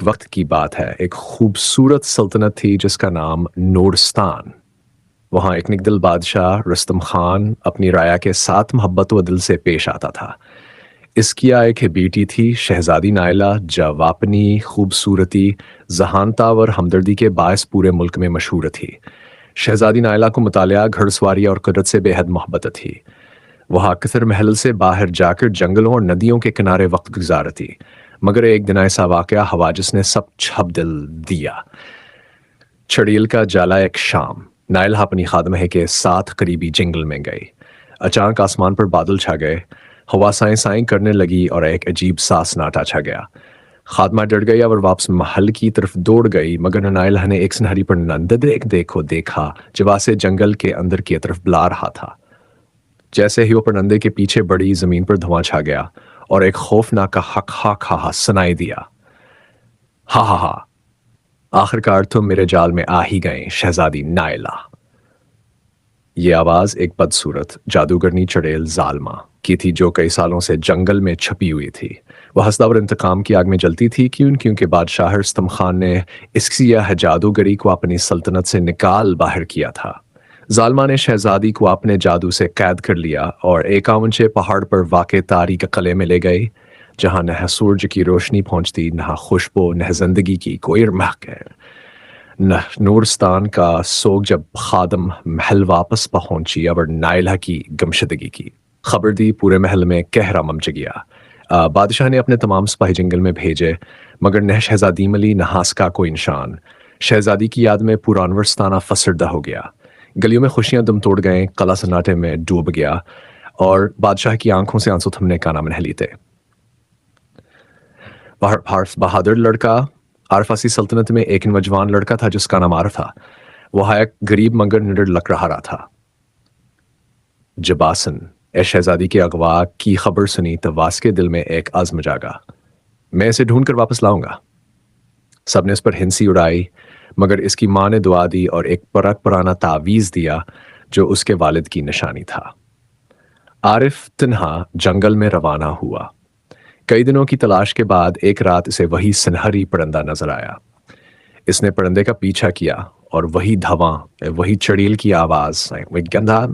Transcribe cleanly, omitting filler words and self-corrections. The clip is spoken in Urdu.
وقت کی بات ہے، ایک خوبصورت سلطنت تھی جس کا نام نورستان۔ وہاں ایک نگدل بادشاہ رستم خان اپنی رعایا کے ساتھ محبت و دل سے پیش آتا تھا۔ اس کی ایک بیٹی تھی شہزادی نائلہ، جو اپنی خوبصورتی، ذہانت اور ہمدردی کے باعث پورے ملک میں مشہور تھی۔ شہزادی نائلہ کو مطالعہ، گھڑ سواری اور قدرت سے بے حد محبت تھی۔ وہ اکثر محل سے باہر جا کر جنگلوں اور ندیوں کے کنارے وقت گزارتی، مگر ایک دن ایسا واقعہ ہوا جس نے سب چھپ دل دیا۔ چڑیل کا جالا ایک شام، نائلہ اپنی خادمہ کے ساتھ قریبی جنگل میں گئی۔ اچانک آسمان پر بادل چھا گئے، ہوا سائیں سائیں کرنے لگی اور ایک عجیب سا سناٹا چھا گیا۔ خادمہ ڈر گئی اور واپس محل کی طرف دوڑ گئی، مگر نائلہ نے ایک سنہری پر دیکھا جو اسے جنگل کے اندر کی طرف بلا رہا تھا۔ جیسے ہی وہ پرندے کے پیچھے بڑی، زمین پر دھواں چھا گیا اور ایک خوفناک حق ہا سنائی دیا۔ ہا ہا ہا، آخرکار تم میرے جال میں آ ہی گئے شہزادی نائلہ۔ یہ آواز ایک بدصورت جادوگرنی چڑیل ظالمہ کی تھی جو کئی سالوں سے جنگل میں چھپی ہوئی تھی۔ وہ حسد اور انتقام کی آگ میں جلتی تھی کیونکہ بادشاہ رستم خان نے اس کی جادوگری کو اپنی سلطنت سے نکال باہر کیا تھا۔ ظالمہ نے شہزادی کو اپنے جادو سے قید کر لیا اور ایک اونچے پہاڑ پر واقع تاریک قلعے میں لے گئی، جہاں نہ سورج کی روشنی پہنچتی، نہ خوشبو، نہ زندگی کی کوئی مہک ہے، نہ نورستان کا سوگ۔ جب خادم محل واپس پہنچی اور نائلہ کی گمشدگی کی خبر دی، پورے محل میں قہر مچ گیا۔ بادشاہ نے اپنے تمام سپاہی جنگل میں بھیجے، مگر نہ شہزادی ملی نہ ہاس کا کوئی نشان۔ شہزادی کی یاد میں پورا نورستانہ فسردہ ہو گیا، گلیوں میں خوشیاں دم توڑ گئیں، قلعہ سناٹے میں ڈوب گیا اور بادشاہ کی آنکھوں سے آنسو تھمنے کا نام نہیں لیتے۔ بہادر لڑکا عارفاسی سلطنت میں ایک نوجوان لڑکا تھا جس کا نام عارف تھا۔ وہ ایک غریب مگر نڈر لگ رہا تھا۔ جب آسن شہزادی کے اغوا کی خبر سنی تو واس کے دل میں ایک عزم جاگا، میں اسے ڈھونڈ کر واپس لاؤں گا۔ سب نے اس پر ہنسی اڑائی، مگر اس کی ماں نے دعا دی اور ایک پرانا تعویذ دیا جو اس کے والد کی نشانی تھا۔ عارف تنہا جنگل میں روانہ ہوا۔ کئی دنوں کی تلاش کے بعد ایک رات اسے وہی سنہری پرندہ نظر آیا۔ اس نے پرندے کا پیچھا کیا اور وہی دھواں، وہی چڑیل کی آواز، وہی گندھا